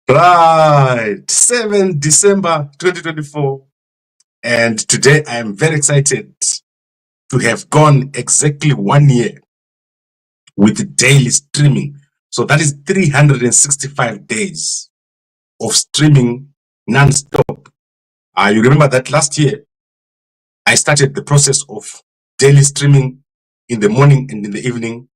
Right, 7 December 2024. And today I am very excited to have gone exactly 1 year with daily streaming. So that is 365 days of streaming non-stop. You remember that last year I started the process of daily streaming in the morning and in the evening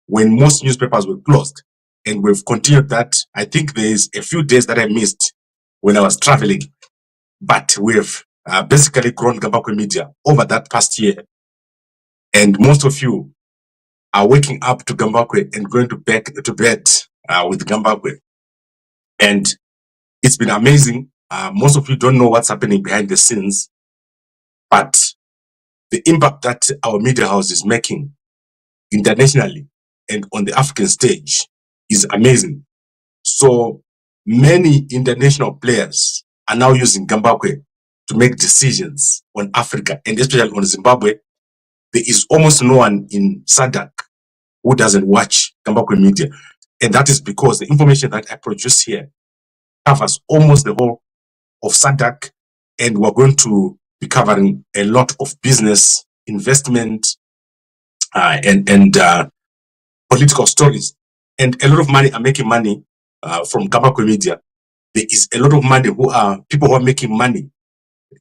when most newspapers were closed. And we've continued that. I think there's a few days that I missed when I was traveling. But we've basically grown Gambakwe Media over that past year. And most of you are waking up to Gambakwe and going to bed with Gambakwe. And it's been amazing. Most of you don't know what's happening behind the scenes, but the impact that our media house is making internationally and on the African stage is amazing. So many international players are now using Gambakwe to make decisions on Africa and especially on Zimbabwe. There is almost no one in SADC who doesn't watch Gambakwe Media. And that is because the information that I produce here covers almost the whole of SADC, and we're going to be covering a lot of business, investment, and political stories. And a lot of money are making money from Gambakwe Media. There is a lot of money people who are making money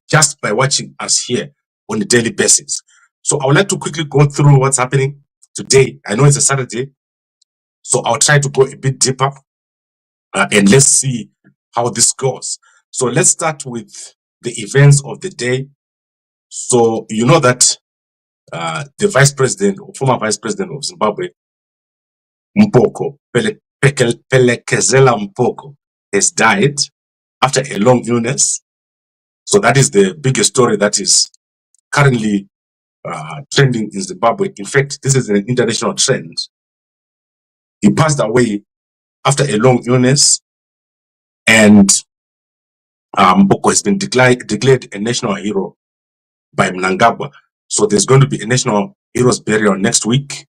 just by watching us here on a daily basis. So I would like to quickly go through what's happening today. I know it's a Saturday, so I'll try to go a bit deeper and let's see how this goes. So let's start with the events of the day. So you know that the vice president or former vice president of Zimbabwe, Mphoko, Phelekezela Mphoko, has died after a long illness. So that is the biggest story that is currently trending in Zimbabwe. In fact, this is an international trend. He passed away after a long illness, and Mphoko has been declared a national hero by Mnangagwa. So there's going to be a national heroes burial next week,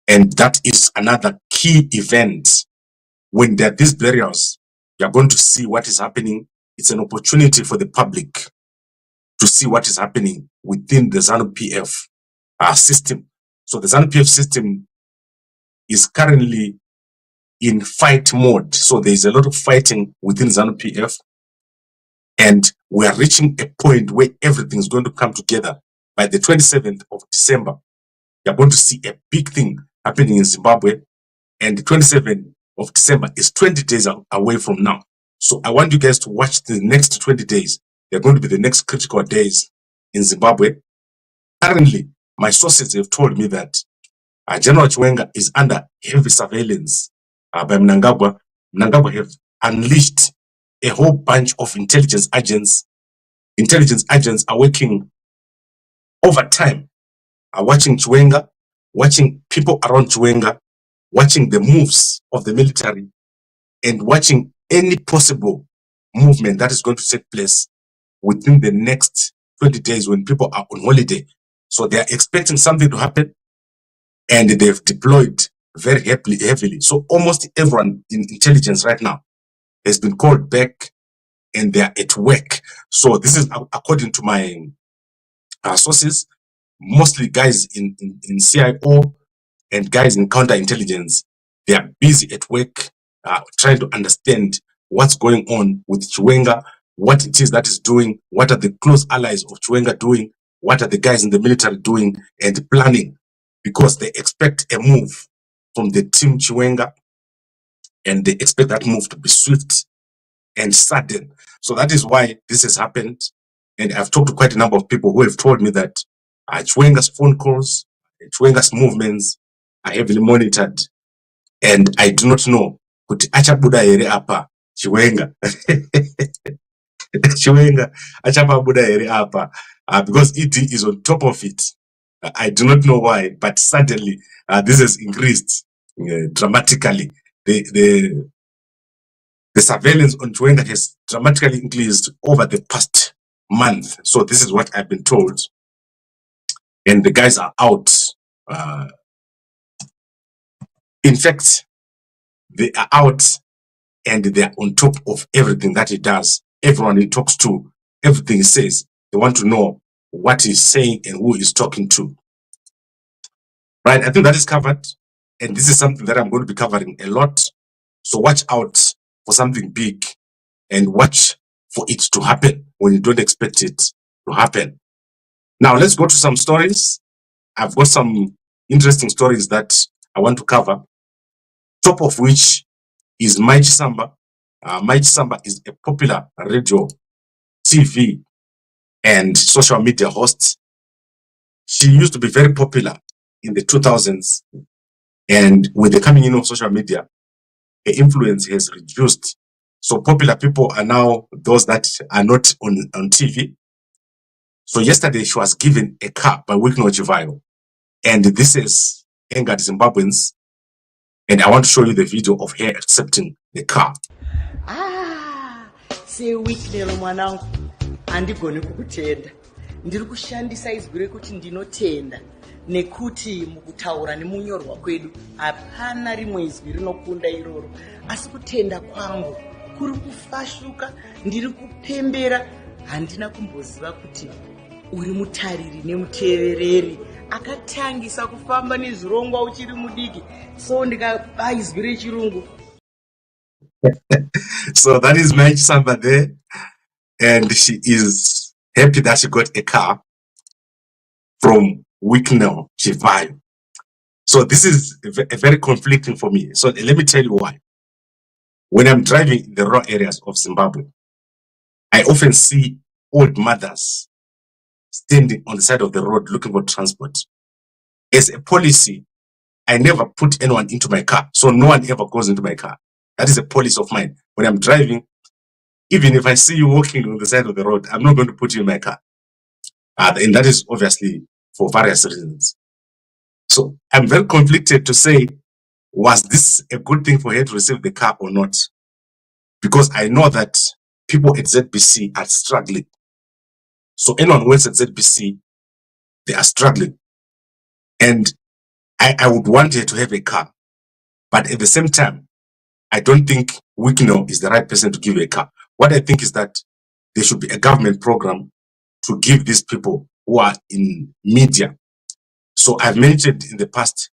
and that is another key event. When there are these burials, you're going to see what is happening. It's an opportunity for the public to see what is happening within the ZANU-PF system. So the ZANU-PF system is currently in fight mode. So there's a lot of fighting within ZANU-PF, and we are reaching a point where everything's going to come together. By the 27th of December, you're going to see a big thing happening in Zimbabwe, and the 27th of December is 20 days away from now. So I want you guys to watch the next 20 days. They're going to be the next critical days in Zimbabwe. Currently, my sources have told me that General Chiwenga is under heavy surveillance by Mnangagwa. Mnangagwa have unleashed a whole bunch of intelligence agents. Intelligence agents are working overtime, are watching Chiwenga, watching people around Chiwenga, watching the moves of the military, and watching any possible movement that is going to take place within the next 20 days when people are on holiday. So they are expecting something to happen, and they've deployed very heavily. So almost everyone in intelligence right now has been called back, and they are at work. So this is according to my sources, mostly guys in CIO and guys in counterintelligence. They are busy at work trying to understand what's going on with Chiwenga, what it is that is doing, what are the close allies of Chiwenga doing, what are the guys in the military doing, and planning, because they expect a move from the team Chiwenga, and they expect that move to be swift and sudden. So that is why this has happened. And I've talked to quite a number of people who have told me that Chiwenga's phone calls, Chiwenga's movements are heavily monitored. And I do not know kuti achabuda here apa Chiwenga. Chiwenga achabuda here apa because ED is on top of it. I do not know why, but suddenly this has increased dramatically. The surveillance on Chiwenga has dramatically increased over the past month. So this is what I've been told. And the guys are out. In fact, they are out and they're on top of everything that he does. Everyone he talks to, everything he says, they want to know what he's saying and who he's talking to. Right, I think that is covered, and this is something that I'm going to be covering a lot. So watch out for something big and watch for it to happen when you don't expect it to happen. Now, let's go to some stories. I've got some interesting stories that I want to cover, top of which is Mighty Samba. Mighty Samba is a popular radio, TV, and social media host. She used to be very popular in the 2000s, and with the coming in of social media, her influence has reduced. So popular people are now those that are not on TV. So yesterday she was given a car by Wikno Chivayo, and this is angered Zimbabweans, and I want to show you the video of her accepting the car. Say Wikno mwanangu andigone kukutenda ndiri kushandisa izwi rekuti ndinotenda nekuti mukutaura nemunyorwa kwedu hapana rimwe izwi rinokunda iroro asi kutenda kwangu kuri kufashuka ndiri kupembera handina kumboziva kuti uri mutariri nemutevereri akatangisa kufamba nezvirongwa uchiri mudiki so ndikaba izwi rechirungu. So that is Mighty Samba there, and she is happy that she got a car from Wikno Chivayo. So this is a very conflicting for me. So let me tell you why. When I'm driving in the rural areas of Zimbabwe, I often see old mothers standing on the side of the road looking for transport. As a policy, I never put anyone into my car, so no one ever goes into my car. That is a policy of mine. When I'm driving, even if I see you walking on the side of the road, I'm not going to put you in my car. And that is obviously for various reasons. So I'm very conflicted to say, was this a good thing for her to receive the car or not? Because I know that people at ZBC are struggling. So anyone who works at ZBC, they are struggling. And I would want her to have a car. But at the same time, I don't think Wikno is the right person to give a car. What I think is that there should be a government program to give these people who are in media. So I've mentioned in the past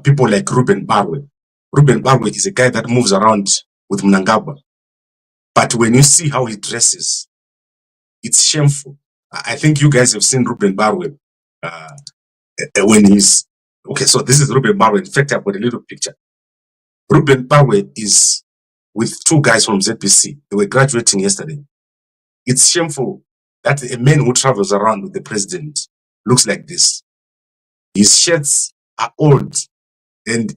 people like Ruben Barwe. Ruben Barwe is a guy that moves around with Mnangagwa. But when you see how he dresses, it's shameful. I think you guys have seen Ruben Barwe when he's... Okay, so this is Ruben Barwe. In fact, I've got a little picture. Ruben Barwe is with two guys from ZBC. They were graduating yesterday. It's shameful that a man who travels around with the president looks like this. His shirts are old. And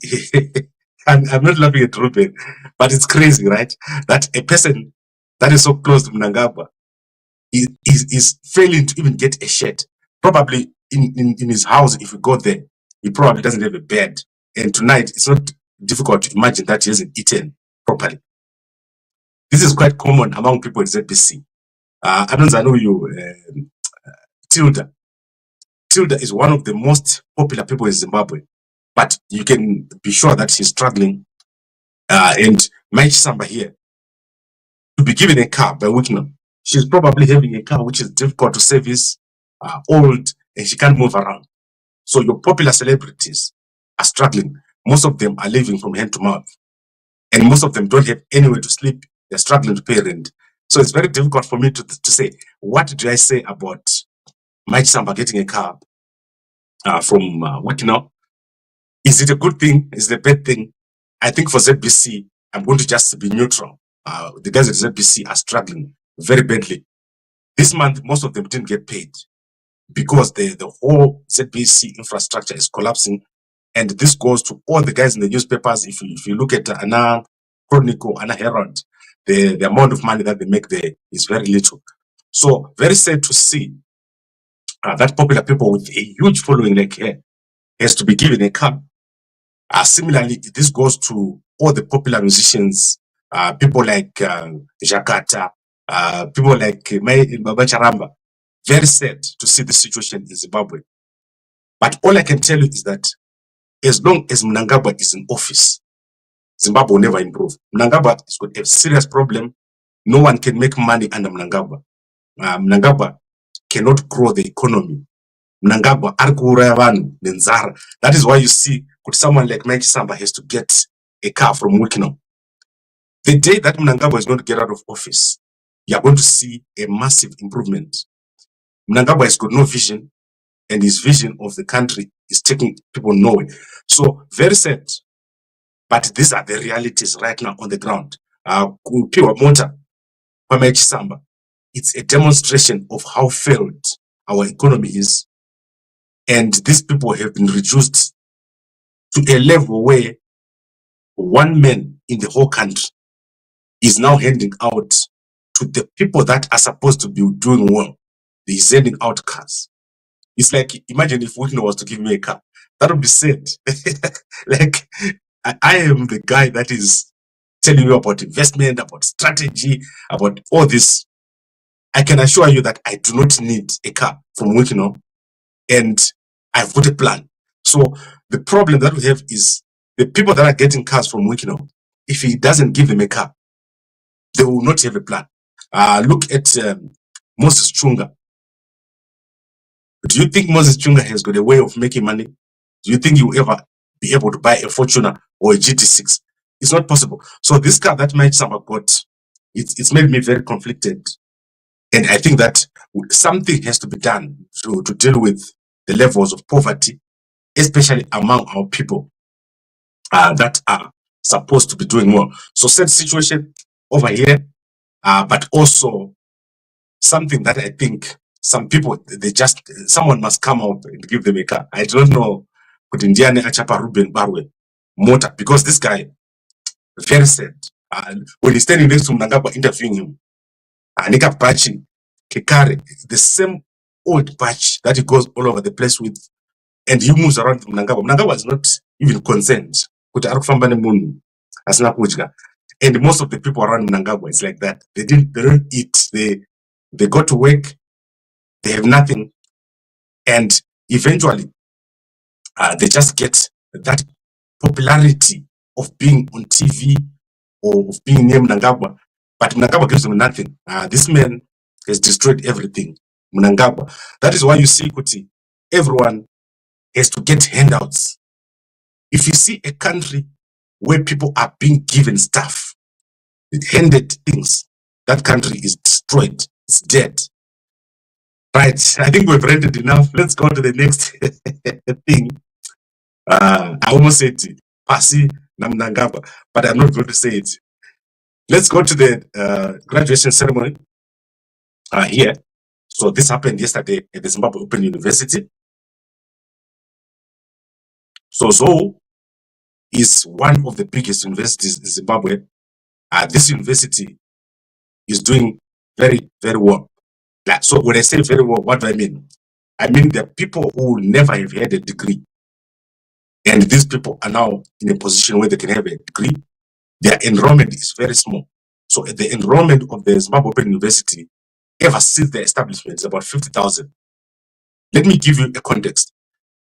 I'm not laughing at Ruben, but it's crazy, right? That a person that is so close to Mnangagwa is failing to even get a shirt. Probably in his house, if you go there, he probably doesn't have a bed. And tonight, it's not difficult to imagine that he hasn't eaten properly. This is quite common among people at ZBC. I don't know you, Tilda. Tilda is one of the most popular people in Zimbabwe, but you can be sure that she's struggling. And Mighty Samba here, to be given a car by Wikno, she's probably having a car which is difficult to service, old, and she can't move around. So your popular celebrities are struggling. Most of them are living from hand to mouth, and most of them don't have anywhere to sleep. They're struggling to pay rent. So it's very difficult for me to say, what do I say about Mighty Samba getting a car from Wikno? Is it a good thing? Is it a bad thing? I think for ZBC, I'm going to just be neutral. The guys at ZBC are struggling very badly. This month, most of them didn't get paid because the whole ZBC infrastructure is collapsing. And this goes to all the guys in the newspapers. If you look at Anna Chronicle, Anna Herald, the amount of money that they make there is very little. So very sad to see that popular people with a huge following like her has to be given a car. Similarly, this goes to all the popular musicians, people like Jakarta, people like Baba Charamba. Very sad to see the situation in Zimbabwe. But all I can tell you is that as long as Mnangagwa is in office, Zimbabwe will never improve. Mnangagwa has got a serious problem. No one can make money under Mnangagwa. Mnangagwa cannot grow the economy. Mnangagwa arikuuraya vanhu nenzara. That is why you see someone like Mike Samba has to get a car from Wikino. The day that Mnangagwa is going to get out of office, you are going to see a massive improvement. Mnangagwa has got no vision, and his vision of the country is taking people nowhere. So very sad, but these are the realities right now on the ground. Kupiwa mota kwa Mike Samba, it's a demonstration of how failed our economy is, and these people have been reduced to a level where one man in the whole country is now handing out to the people that are supposed to be doing well. He's sending out cars. It's like, imagine if Wikino was to give me a car. That would be sad. Like, I am the guy that is telling you about investment, about strategy, about all this. I can assure you that I do not need a car from Wikino, and I've got a plan. So the problem that we have is the people that are getting cars from Wikino, if he doesn't give them a car, they will not have a plan. Look at Moses Chunga. Do you think Moses Chunga has got a way of making money? Do you think you will ever be able to buy a Fortuner or a GT6? It's not possible. So this car that Mike Samba got, it's made me very conflicted. And I think that something has to be done to deal with the levels of poverty, especially among our people that are supposed to be doing well. So sad situation over here, but also something that I think some people, someone must come out and give them a car. I don't know, but Indiana Achapa Ruben Barwe motor, because this guy, very sad. When he's standing next to Mnangagwa interviewing him, Nika Bachi, Kekare, the same old batch that he goes all over the place with, and he moves around Mnangagwa. Mnangagwa is not even concerned. And most of the people around Mnangagwa, it's like that. They don't eat. They go to work. They have nothing, and eventually, they just get that popularity of being on TV or of being near Mnangagwa. But Mnangagwa gives them nothing. This man has destroyed everything. Mnangagwa. That is why you see, Kuti, everyone has to get handouts. If you see a country where people are being given stuff, handed things, that country is destroyed. It's dead. Right. I think we've read it enough. Let's go to the next thing. I almost said Pasi Namnangagwa, but I'm not going to say it. Let's go to the graduation ceremony here. So this happened yesterday at the Zimbabwe Open University. So is one of the biggest universities in Zimbabwe. This university is doing very, very well. So when I say very well, what do I mean? I mean the people who never have had a degree, and these people are now in a position where they can have a degree. Their enrollment is very small. So the enrollment of the Zimbabwe Open University ever since the establishment is about 50,000. Let me give you a context.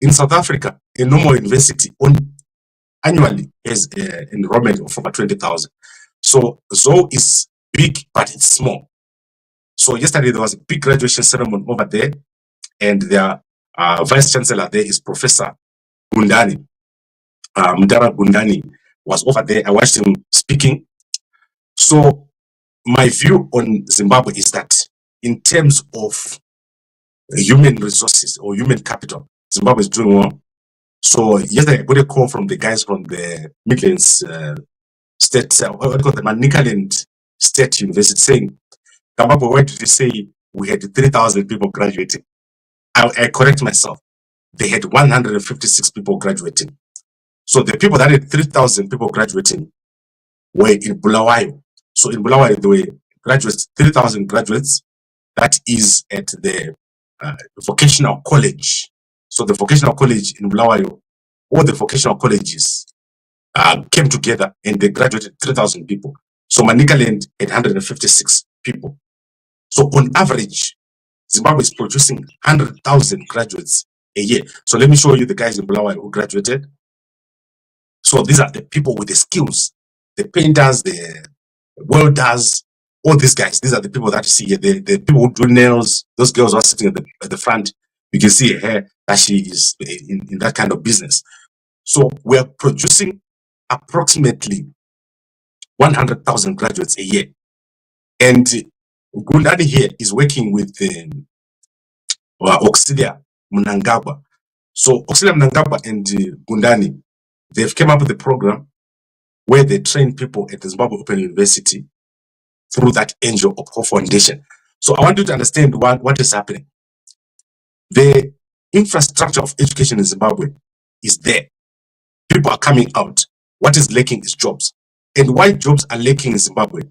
In South Africa, a normal university annually has an enrollment of over 20,000. So ZO is big, but it's small. So yesterday there was a big graduation ceremony over there, and their vice chancellor there is Professor Gundani. Mdara Gundani was over there. I watched him speaking. So my view on Zimbabwe is that in terms of human resources or human capital, Zimbabwe is doing well. So yesterday I got a call from the guys from the Midlands State, what do you call the Mashonaland State University, saying, Gambakwe, why did you say we had 3,000 people graduating? I correct myself. They had 156 people graduating. So the people that had 3,000 people graduating were in Bulawayo. So in Bulawayo, there were graduates, 3,000 graduates. That is at the vocational college. So the vocational college in Bulawayo, all the vocational colleges came together and they graduated 3,000 people. So Mashonaland had 156 people. So on average, Zimbabwe is producing 100,000 graduates a year. So let me show you the guys in Bulawayo who graduated. So these are the people with the skills the painters, the welders, all these guys. These are the people that you see here. The people who do nails, those girls who are sitting at the front. You can see her that she is in that kind of business. So we're producing approximately 100,000 graduates a year. And Gundani here is working with Auxillia Mnangagwa. So Auxillia Mnangagwa and Gundani, they've come up with a program where they train people at the Zimbabwe Open University through that Angel of Hope Foundation. So I want you to understand what is happening. The infrastructure of education in Zimbabwe is there. People are coming out. What is lacking is jobs. And why jobs are lacking in Zimbabwe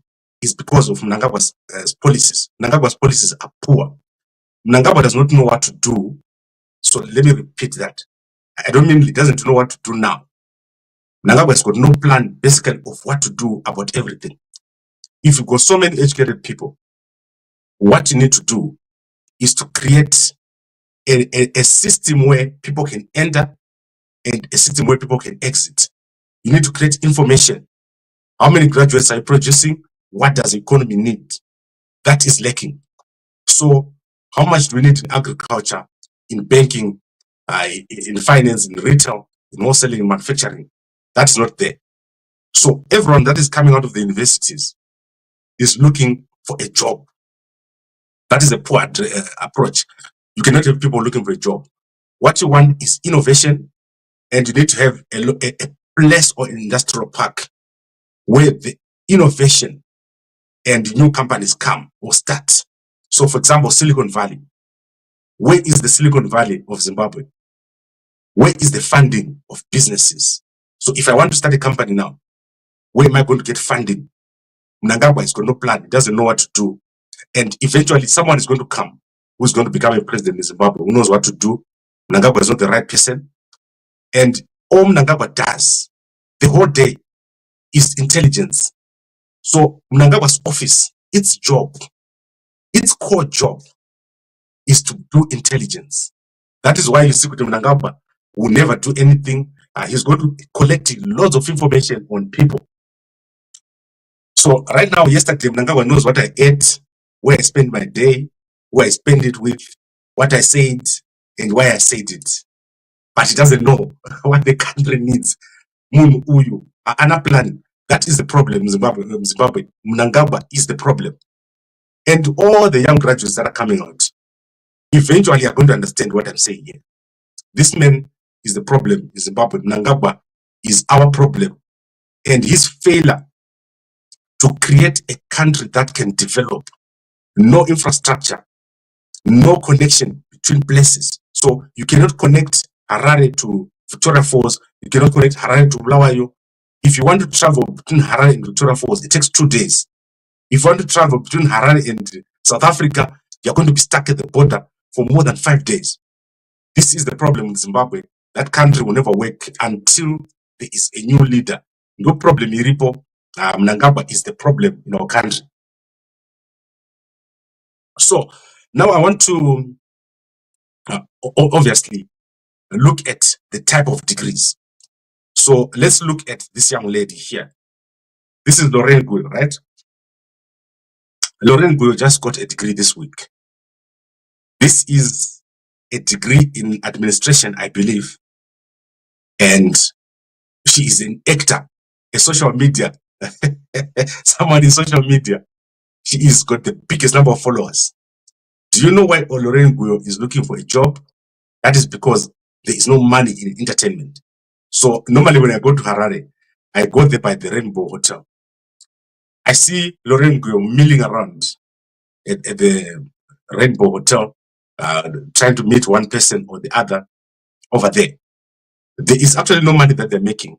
is because of Mnangagwa's policies. Mnangagwa's policies are poor. Mnangagwa does not know what to do. So let me repeat that. I don't mean he doesn't know what to do now. Mnangagwa has got no plan basically of what to do about everything. If you've got so many educated people, what you need to do is to create a system where people can enter and a system where people can exit. You need to create information. How many graduates are you producing? What does the economy need? That is lacking. So how much do we need in agriculture, in banking, in finance, in retail, in wholesaling, in manufacturing? That's not there. So everyone that is coming out of the universities is looking for a job. That is a poor approach. You cannot have people looking for a job. What you want is innovation, and you need to have a place or an industrial park where the innovation and new companies come or start. So for example, Silicon Valley. Where is the Silicon Valley of Zimbabwe? Where is the funding of businesses? So if I want to start a company now, where am I going to get funding? Mnangagwa has got no plan. He doesn't know what to do. And eventually someone is going to come who's going to become a president in Zimbabwe, who knows what to do. Mnangagwa is not the right person. And all Mnangagwa does the whole day is intelligence. So Mnangagwa's office, its job, its core job is to do intelligence. That is why you see with Mnangagwa will never do anything. He's going to collect lots of information on people. So right now, yesterday, Mnangagwa knows what I ate, where I spend my day, who I spend it with, what I said, and why I said it. But he doesn't know what the country needs. Munu uyu, ana plan. That is the problem in Zimbabwe. Mnangagwa is the problem. And all the young graduates that are coming out, eventually are going to understand what I'm saying here. This man is the problem in Zimbabwe. Mnangagwa is our problem. And his failure to create a country that can develop, no infrastructure, no connection between places. So you cannot connect Harare to Victoria Falls. You cannot connect Harare to Bulawayo. If you want to travel between Harare and Victoria Falls, it takes 2 days. If you want to travel between Harare and South Africa, you're going to be stuck at the border for more than 5 days. This is the problem with Zimbabwe. That country will never work until there is a new leader. No problem, Iripo. Mnangagwa is the problem in our country. So now I want to obviously look at the type of degrees. So let's look at this young lady here. This is Lorraine Guyo, right? Lorraine Guyo just got a degree this week. This is a degree in administration, I believe. And she is an actor, a social media, someone in social media. She has got the biggest number of followers. Do you know why Lorraine Guyo is looking for a job? That is because there is no money in entertainment. So normally when I go to Harare, I go there by the Rainbow Hotel. I see Lorraine Guyo milling around at the Rainbow Hotel, trying to meet one person or the other over there. There is actually no money that they're making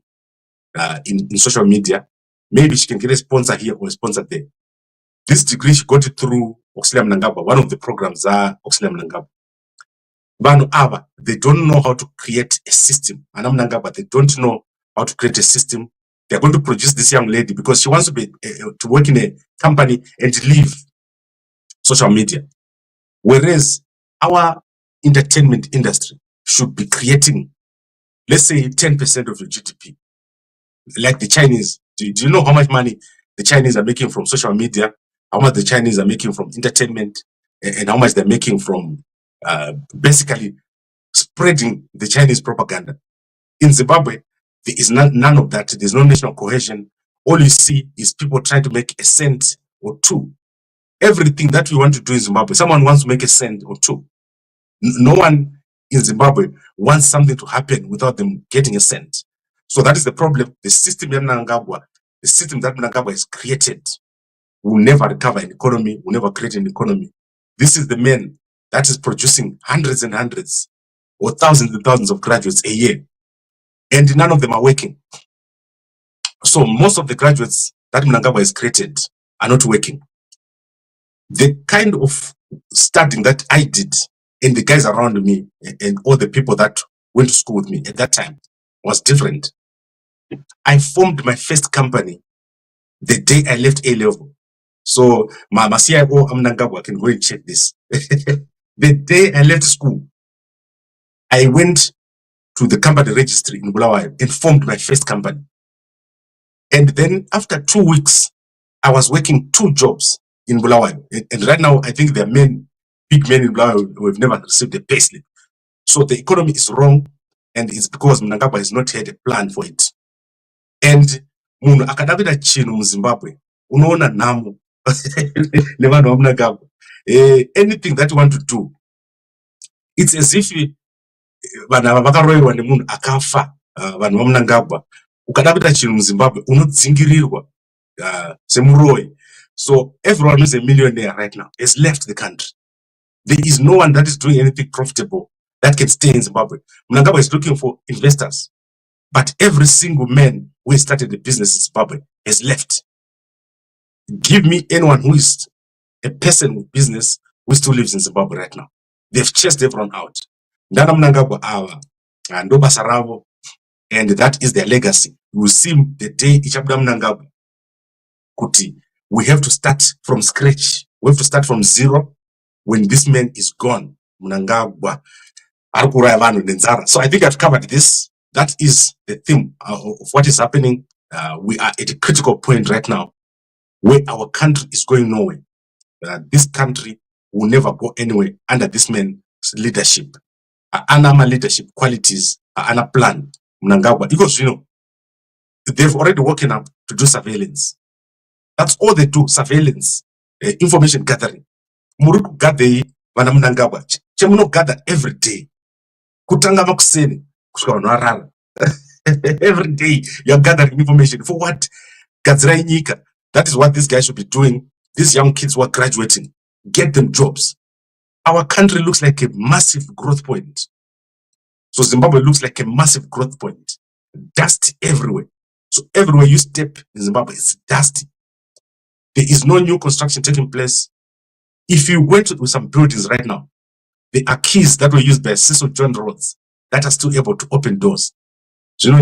in social media. Maybe she can get a sponsor here or a sponsor there. This degree, she got it through Auxillia Mnangagwa, one of the programs are Auxillia Mnangagwa. Banu Aba, they don't know how to create a system. And Mnangagwa, they don't know how to create a system. They're going to produce this young lady because she wants to be to work in a company and leave social media. Whereas our entertainment industry should be creating, let's say, 10% of your GDP, like the Chinese Do you know how much money the Chinese are making from social media? How much the Chinese are making from entertainment, and how much they're making from basically spreading the Chinese propaganda? In Zimbabwe, there is none of that. There's no national cohesion. All you see is people trying to make a cent or two. Everything that we want to do in Zimbabwe, someone wants to make a cent or two. No one in Zimbabwe wants something to happen without them getting a cent. So that is the problem. The system Mnangagwa, the system that Mnangagwa has created, will never recover an economy, will never create an economy. This is the man that is producing hundreds and hundreds or thousands and thousands of graduates a year, and none of them are working. So most of the graduates that Mnangagwa has created are not working. The kind of studying that I did, and the guys around me, and all the people that went to school with me at that time, was different. I formed my first company the day I left A level. So my CIO Mnangagwa can go and check this. The day I left school, I went to the company registry in Bulawayo and formed my first company. And then after 2 weeks, I was working 2 jobs in Bulawayo. And right now, I think there are big men in Bulawayo who have never received a payslip. So the economy is wrong, and it's because Mnangagwa has not had a plan for it. And munhu akadavira chino muZimbabwe unoona nhamo nevanhu vaMnangagwa. Anything that you want to do, it's as if vanhu ava vakaroverwa nemunhu akafa, vanhu vaMnangagwa. Ukada kuita chinhu muZimbabwe unodzingirirwa semuroyi. So everyone who's a millionaire right now has left the country. There is no one that is doing anything profitable that can stay in Zimbabwe. Mnangagwa is looking for investors, but every single man who has started a business in Zimbabwe has left. Give me anyone who is a person with business who still lives in Zimbabwe right now. They've chased everyone out. Ndana Mnangagwa ava ndo basa ravo, and that is their legacy. You will see the day ichabuda Mnangagwa kuti we have to start from scratch. We have to start from zero. When this man is gone, Mnangagwa arikuraya vanhu nenzara. So I think I've covered this. That is the theme of what is happening. We are at a critical point right now where our country is going nowhere. This country will never go anywhere under this man's leadership. Anama leadership qualities, ana plan. Mnangagwa, because they've already woken up to do surveillance. That's all they do, surveillance, information gathering. Muruku gather vana Mnangagwa. Chemuno gather every day. Kutanga makuseni kusvika vanhu varara. Every day you're gathering information. For what? Gadzira nyika. That is what these guys should be doing. These young kids who are graduating, get them jobs. Our country looks like a massive growth point. So Zimbabwe looks like a massive growth point. Dust everywhere. So everywhere you step in Zimbabwe, it's dusty. There is no new construction taking place. If you go to some buildings right now, there are keys that were used by Cecil John Rhodes that are still able to open doors. And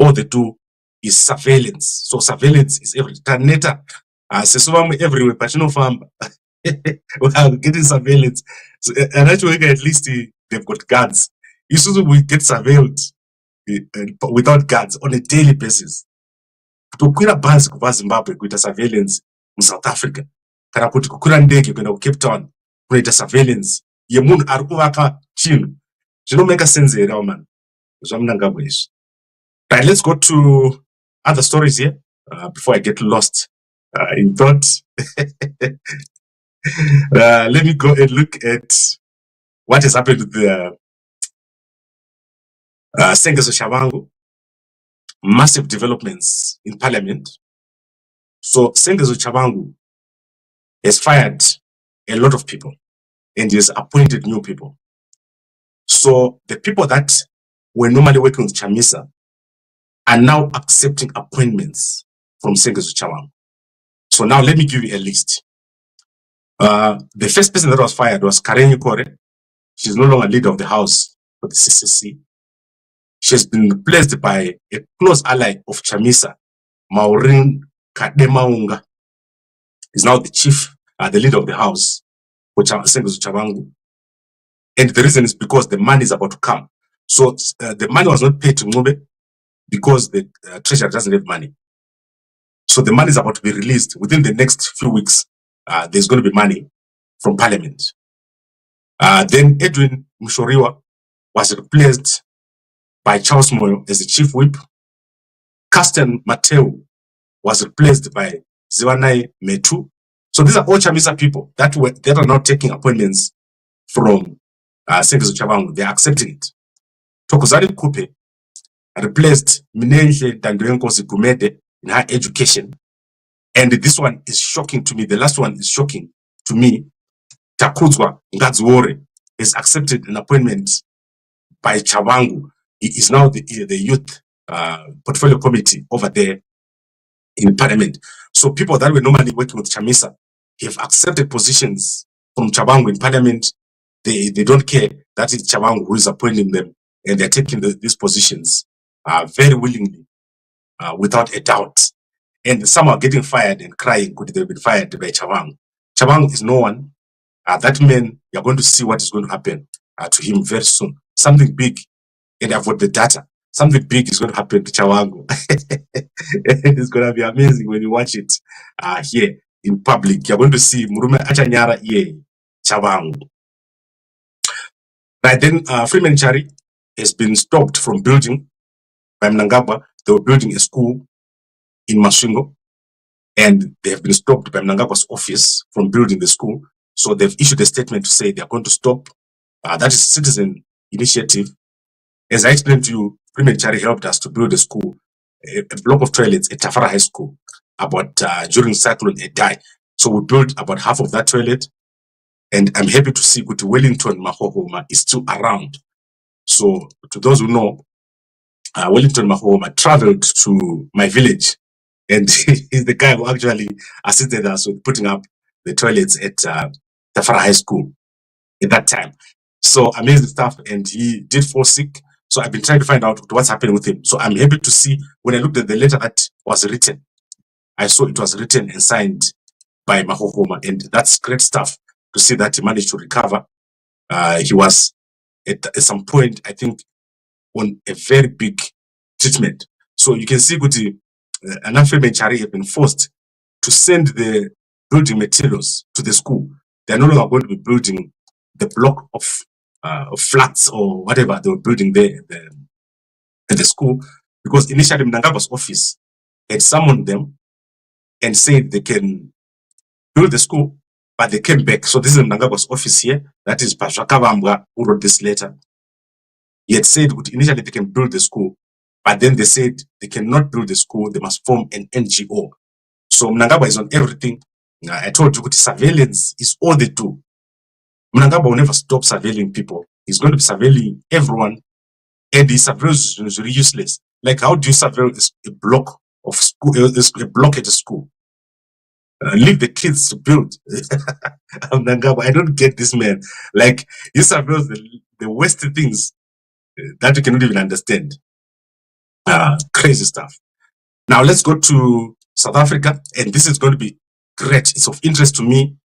all they do is surveillance. So surveillance is every Taneta. Everywhere, but we are getting surveillance. So, and actually, at least they've got guards. Usually we get surveilled without guards on a daily basis. To kukwira bhazi kubva Zimbabwe kuita surveillance muSouth Africa, kana kuti kukwira ndege kuenda kuCape Town kunoita surveillance yemunhu ari kuvaka chinhu. Zvinomeka sense here, man. ZvaMnangagwa izvi. Right, let's go to other stories here before I get lost in thought. Let me go and look at what has happened with the Tshabangu. Massive developments in Parliament. So Tshabangu has fired a lot of people and he has appointed new people. So the people that were normally working with Chamisa are now accepting appointments from Tshabangu. So now let me give you a list. The first person that was fired was Karenyi Kore. She's no longer leader of the house for the CCC. She has been replaced by a close ally of Chamisa, Maureen Kademaunga. Is now the chief, the leader of the house for Tshabangu. And the reason is because the money is about to come. So the money was not paid to Ngube. because the treasury doesn't have money. So the money is about to be released within the next few weeks. There's going to be money from Parliament. Then Edwin Mushoriwa was replaced by Charles Moyo as the chief whip. Casten Mateu was replaced by Ziwanai Metu. So these are all Chamisa people that are now taking appointments from Sengezo Tshabangu. They are accepting it. Thokozani Kupe replaced Minenhle Dandoenkosi Gumede in her education. And this one is shocking to me. The last one is shocking to me. Takudzwa Ngadziwore is accepted an appointment by Tshabangu. He is now the youth portfolio committee over there in Parliament. So people that were normally working with Chamisa have accepted positions from Tshabangu in Parliament. They don't care that it's Tshabangu who is appointing them, and they're taking these positions very willingly, without a doubt. And some are getting fired and crying, could they have been fired by Tshabangu? Tshabangu is no one. That man, you're going to see what is going to happen to him very soon. Something big, and I've got the data. Something big is going to happen to Tshabangu. It's going to be amazing when you watch it here in public. You're going to see Murume Achanyara Tshabangu. Right then, Freeman Chari has been stopped from building by Mnangagwa. They were building a school in Masvingo, and they have been stopped by Mnangagwa's office from building the school. So they've issued a statement to say they are going to stop. That is citizen initiative. As I explained to you, Freeman Chari helped us to build a school, a block of toilets at Tafara High School, about during Cyclone Edai. So we built about half of that toilet, and I'm happy to see that Wellington Mahohoma is still around. So to those who know, Wellington Mahohoma traveled to my village, and he's the guy who actually assisted us with putting up the toilets at Tafara High School at that time. So amazing stuff, and he did fall sick. So I've been trying to find out what's happening with him. So I'm happy to see, when I looked at the letter that was written, I saw it was written and signed by Mahohoma, and that's great stuff to see that he managed to recover. He was at some point, I think, on a very big treatment. So you can see Guti, Anafe Benchari have been forced to send the building materials to the school. They're no longer going to be building the block of flats or whatever they were building there at the school, because initially Mnangagwa's office had summoned them and said they can build the school, but they came back. So this is Mnangagwa's office here. That is Pasha Kavambwa who wrote this letter. He had said initially they can build the school, but then they said they cannot build the school, they must form an NGO. So Mnangagwa is on everything. I told you surveillance is all they do. Mnangagwa will never stop surveilling people. He's going to be surveilling everyone, and his surveillance is really useless. Like, how do you surveil a block of school, a block at a school? Leave the kids to build. Mnangagwa, I don't get this man. Like, he surveils the worst things that you cannot even understand. Crazy stuff. Now let's go to South Africa, and this is going to be great. It's of interest to me.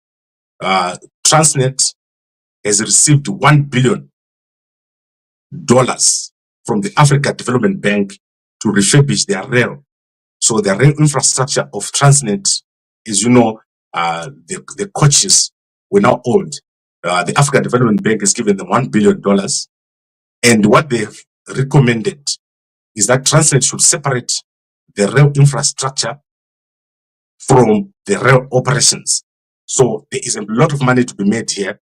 Transnet has received $1 billion from the Africa Development Bank to refurbish their rail. So the rail infrastructure of Transnet, as you know, the coaches were now old. The Africa Development Bank has given them $1 billion. And what they have recommended is that Transnet should separate the rail infrastructure from the rail operations. So there is a lot of money to be made here.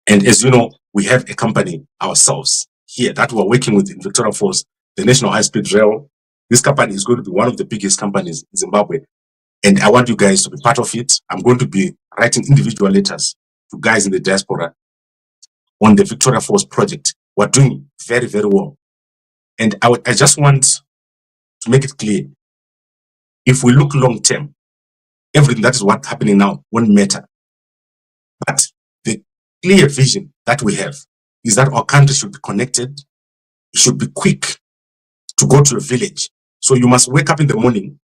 And as you know, we have a company ourselves here that we're working with in Victoria Falls, the National High Speed Rail. This company is going to be one of the biggest companies in Zimbabwe. And I want you guys to be part of it. I'm going to be writing individual letters to guys in the diaspora on the Victoria Falls project. We're doing very, very well. And I just want to make it clear. If we look long term, everything that is what's happening now won't matter. But the clear vision that we have is that our country should be connected. It should be quick to go to a village. So you must wake up in the morning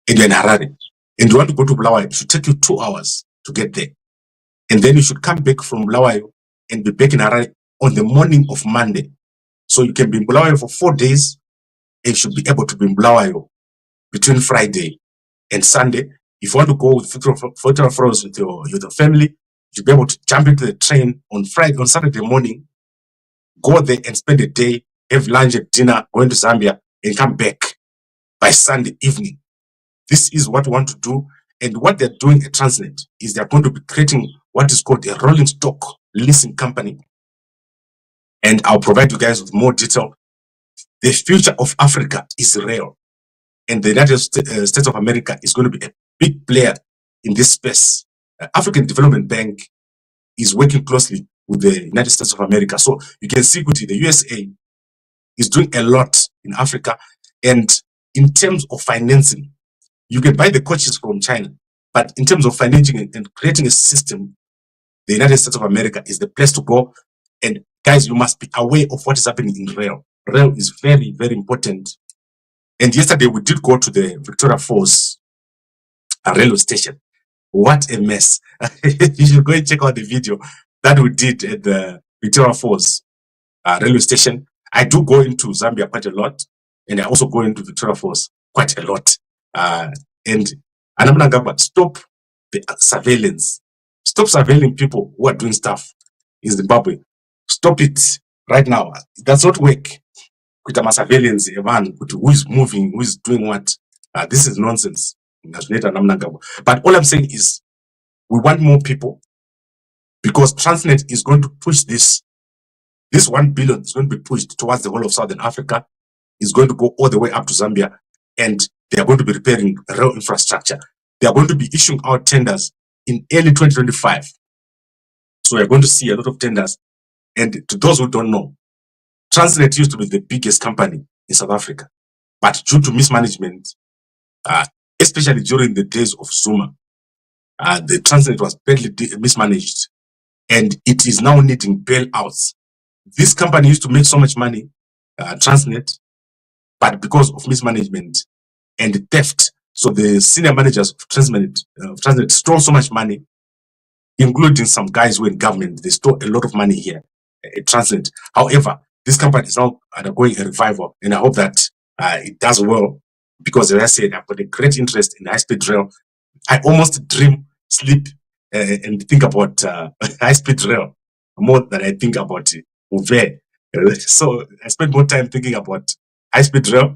and you're in Harare, and you want to go to Bulawayo. It should take you 2 hours to get there. And then you should come back from Bulawayo and be back in Harare on the morning of Monday. So you can be in Bulawayo for 4 days and should be able to be Mbulawayo between Friday and Sunday. If you want to go with photo photos with your family, you'll be able to jump into the train on Saturday morning, go there and spend a day, have lunch and dinner, go into Zambia, and come back by Sunday evening. This is what we want to do. And what they're doing at Transnet is they're going to be creating what is called a rolling stock leasing company. And I'll provide you guys with more detail. The future of Africa is real. And the United States of America is going to be a big player in this space. African Development Bank is working closely with the United States of America. So you can see the USA is doing a lot in Africa. And in terms of financing, you can buy the coaches from China. But in terms of financing and creating a system, the United States of America is the place to go. And guys, you must be aware of what is happening in rail. Rail is very, very important. And yesterday we did go to the Victoria Falls railway station. What a mess. You should go and check out the video that we did at the Victoria Falls railway station. I do go into Zambia quite a lot, and I also go into Victoria Falls quite a lot. And Mnangagwa, stop the surveillance. Stop surveilling people who are doing stuff in Zimbabwe. Stop it right now. It does not work. With a surveillance, who is moving, who is doing what. This is nonsense. But all I'm saying is, we want more people, because Transnet is going to push this. This 1 billion is going to be pushed towards the whole of Southern Africa. It's going to go all the way up to Zambia, and they are going to be repairing rail infrastructure. They are going to be issuing out tenders in early 2025. So we're going to see a lot of tenders. And to those who don't know, Transnet used to be the biggest company in South Africa, but due to mismanagement, especially during the days of Zuma, the Transnet was badly mismanaged, and it is now needing bailouts. This company used to make so much money, Transnet, but because of mismanagement and theft, so the senior managers of Transnet stole so much money, including some guys who were in government. They stole a lot of money here at Transnet. However, this company is now undergoing a revival, and I hope that it does well, because as I said, I've got a great interest in high-speed rail. I almost dream, sleep, and think about high-speed rail more than I think about Uve. So I spend more time thinking about high-speed rail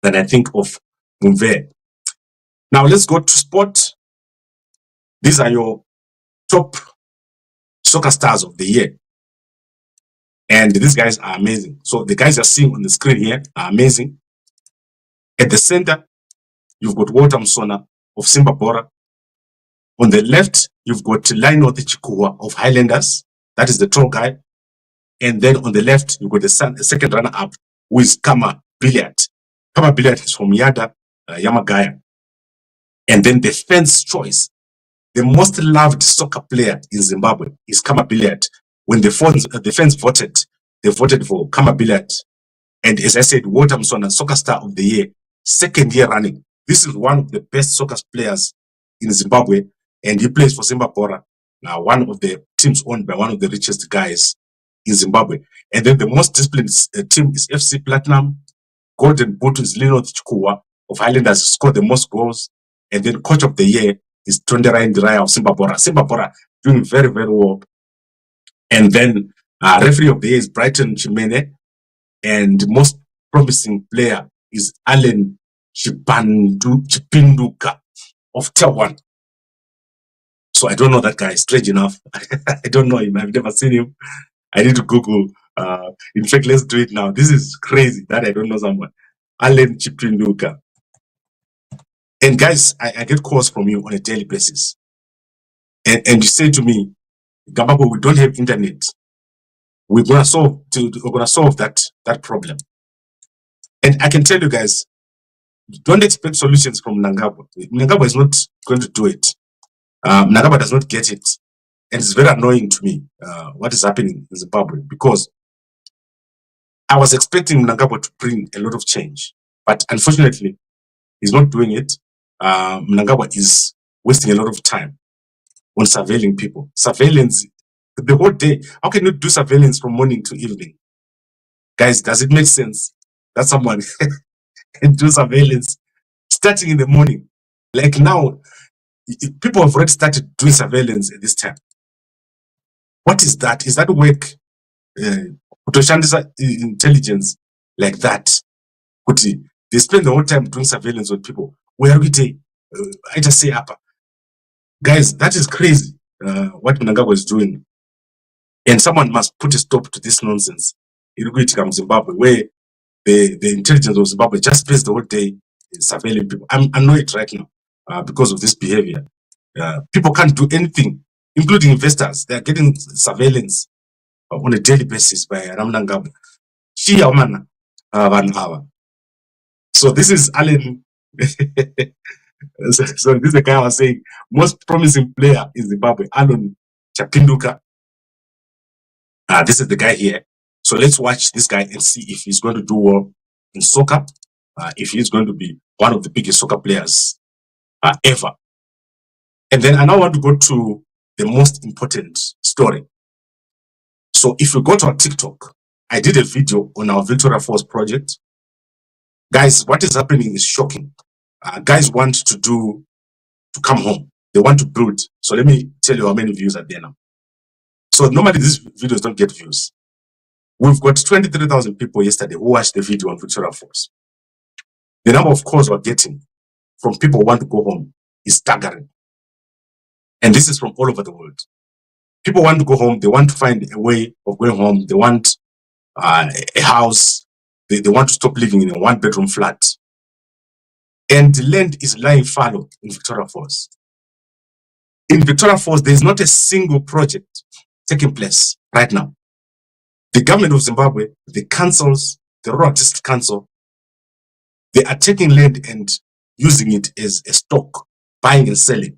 than I think of Uve. Now let's go to sport. These are your top soccer stars of the year. And these guys are amazing. So the guys you're seeing on the screen here are amazing. At the center, you've got Walter Msona of Zimbabwe. On the left, you've got Lionel Chikuwa of Highlanders. That is the tall guy. And then on the left, you've got the second runner-up, who is Kama Billiard. Kama Billiard is from Yada, Yamagaya. And then the fans' choice, the most loved soccer player in Zimbabwe is Kama Billiard. When the fans voted, they voted for Kama Billiard. And as I said, Walter Msona, Soccer Star of the Year, 2nd year running. This is one of the best soccer players in Zimbabwe, and he plays for Zimbabwe, now one of the teams owned by one of the richest guys in Zimbabwe. And then the most disciplined team is FC Platinum. Golden Boot is Lino Chikuwa of Highlanders, scored the most goals. And then Coach of the Year is Tonderai Ndiraya of Zimbabwe. Zimbabwe doing very, very well. And then Referee of the Year is Brighton Chimene. And the most promising player is Allen Chipinduka of Tawan. So I don't know that guy, strange enough. I don't know him. I've never seen him. I need to Google. In fact, let's do it now. This is crazy that I don't know someone. Allen Chipinduka. And guys, I get calls from you on a daily basis. And you say to me, Gambakwe, we don't have internet. We're gonna solve that problem. And I can tell you guys, don't expect solutions from Mnangagwa. Mnangagwa is not going to do it. Mnangagwa does not get it. And it's very annoying to me what is happening in Zimbabwe, because I was expecting Mnangagwa to bring a lot of change. But unfortunately, he's not doing it. Mnangagwa is wasting a lot of time on surveilling people. Surveillance the whole day. How can you do surveillance from morning to evening? Guys, does it make sense? that someone can do surveillance starting in the morning. Like now, people have already started doing surveillance at this time. What is that? Is that work? Intelligence like that. They spend the whole time doing surveillance on people. Where are we today? I just say up. Guys, that is crazy what Mnangagwa is doing. And someone must put a stop to this nonsense. In Zimbabwe, where the intelligence of Zimbabwe just spends the whole day surveilling people. I'm annoyed right now because of this behavior. People can't do anything, including investors. They are getting surveillance on a daily basis by Mnangagwa. So this is Alan. So this is the guy I was saying, most promising player in Zimbabwe, Alan Chapinduka. This is the guy here. So let's watch this guy and see if he's going to do well in soccer, if he's going to be one of the biggest soccer players ever. And then I now want to go to the most important story. So if you go to our TikTok, I did a video on our Victoria Falls project. Guys, what is happening is shocking. Guys want to come home. They want to build. So let me tell you how many views are there now. So normally these videos don't get views. We've got 23,000 people yesterday who watched the video on Victoria Falls. The number of calls we're getting from people who want to go home is staggering. And this is from all over the world. People want to go home. They want to find a way of going home. They want a house. They want to stop living in a one-bedroom flat. And the land is lying fallow in Victoria Falls. In Victoria Falls, there is not a single project taking place right now. The government of Zimbabwe, the councils, the rural district council, they are taking land and using it as a stock, buying and selling.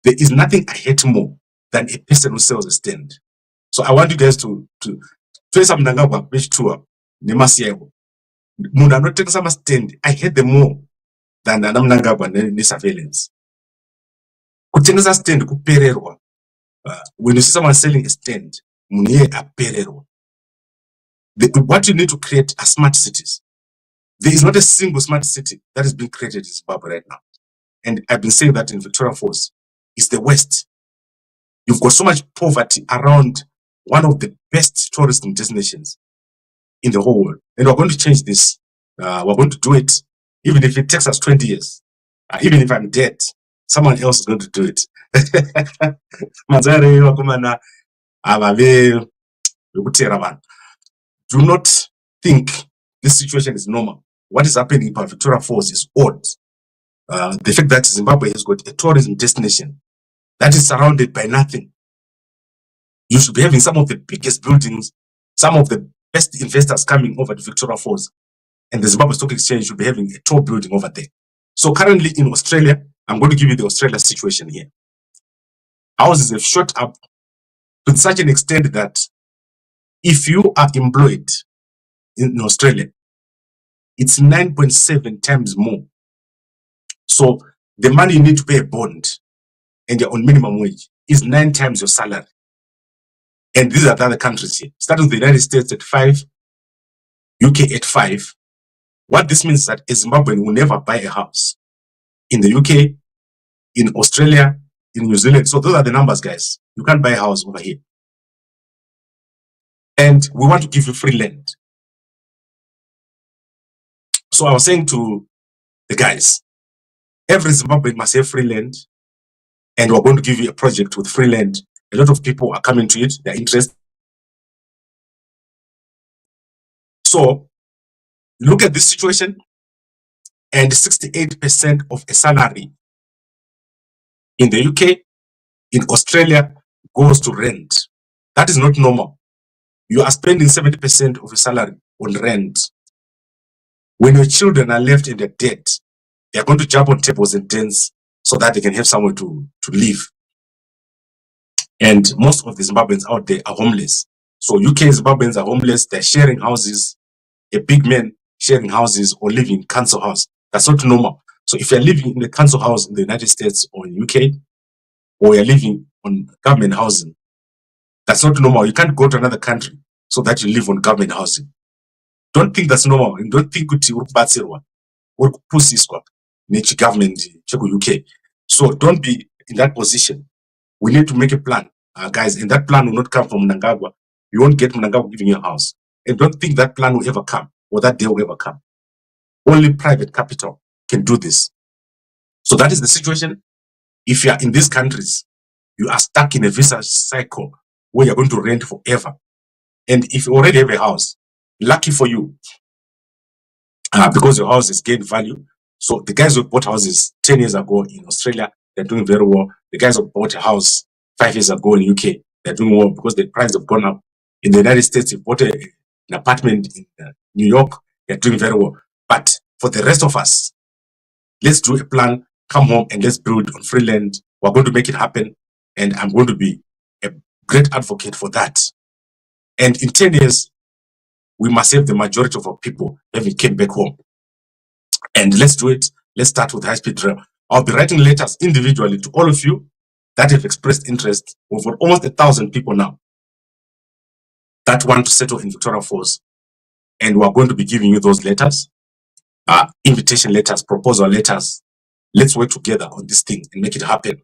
There is nothing I hate more than a person who sells a stand. So I want you guys to Phelekezela Mnangagwa page tour. Munda not taking some stand. I hate them more than Mnangagwa and surveillance. Kutengesa stand kupererwa. When you see someone selling a stand, what you need to create are smart cities. There is not a single smart city that is being created in Zimbabwe right now. And I've been saying that in Victoria Falls. It's the West. You've got so much poverty around one of the best tourism destinations in the whole world. And we're going to change this. We're going to do it, even if it takes us 20 years. Even if I'm dead, someone else is going to do it. Do not think this situation is normal. What is happening in Victoria Falls is odd. The fact that Zimbabwe has got a tourism destination that is surrounded by nothing. You should be having some of the biggest buildings, some of the best investors coming over to Victoria Falls, and the Zimbabwe Stock Exchange should be having a tall building over there. So currently in Australia, I'm going to give you the Australia situation here. Houses have shot up to such an extent that if you are employed in Australia, it's 9.7 times more. So the money you need to pay a bond and you're on minimum wage is 9 times your salary. And these are the other countries here. Starting with the United States at 5, UK at 5. What this means is that a Zimbabwean will never buy a house in the UK, in Australia, in New Zealand. So those are the numbers, guys. You can't buy a house over here. And we want to give you free land. So I was saying to the guys, every Zimbabwean must have free land, and we're going to give you a project with free land. A lot of people are coming to it, they're interested. So look at this situation, and 68% of a salary in the UK, in Australia, goes to rent. That is not normal. You are spending 70% of your salary on rent. When your children are left in the debt, they are going to jump on tables and dance so that they can have somewhere to live. And most of the Zimbabweans out there are homeless. So UK Zimbabweans are homeless. They're sharing houses. A big man sharing houses or living in council house. That's not normal. So if you're living in a council house in the United States or in UK, or you're living on government housing, that's not normal. You can't go to another country so that you live on government housing. Don't think that's normal. And don't think kuti uri kubatsirwa, uri kupusiswa nechigovernment cheku-UK. So don't be in that position. We need to make a plan, guys, and that plan will not come from Mnangagwa. You won't get Mnangagwa giving you a house. And don't think that plan will ever come or that day will ever come. Only private capital can do this. So that is the situation. If you are in these countries, you are stuck in a visa cycle where you're going to rent forever. And if you already have a house, lucky for you, because your house has gained value. So the guys who bought houses 10 years ago in Australia, they're doing very well. The guys who bought a house 5 years ago in UK, they're doing well because the price have gone up. In the United States, you bought an apartment in New York, they're doing very well. But for the rest of us, let's do a plan, come home and let's build on free land. We're going to make it happen. And I'm going to be a great advocate for that. And in 10 years, we must have the majority of our people having came back home. And let's do it. Let's start with high-speed rail. I'll be writing letters individually to all of you that have expressed interest, over almost 1,000 people now that want to settle in Victoria Falls. And we're going to be giving you those letters, invitation letters, proposal letters. Let's work together on this thing and make it happen.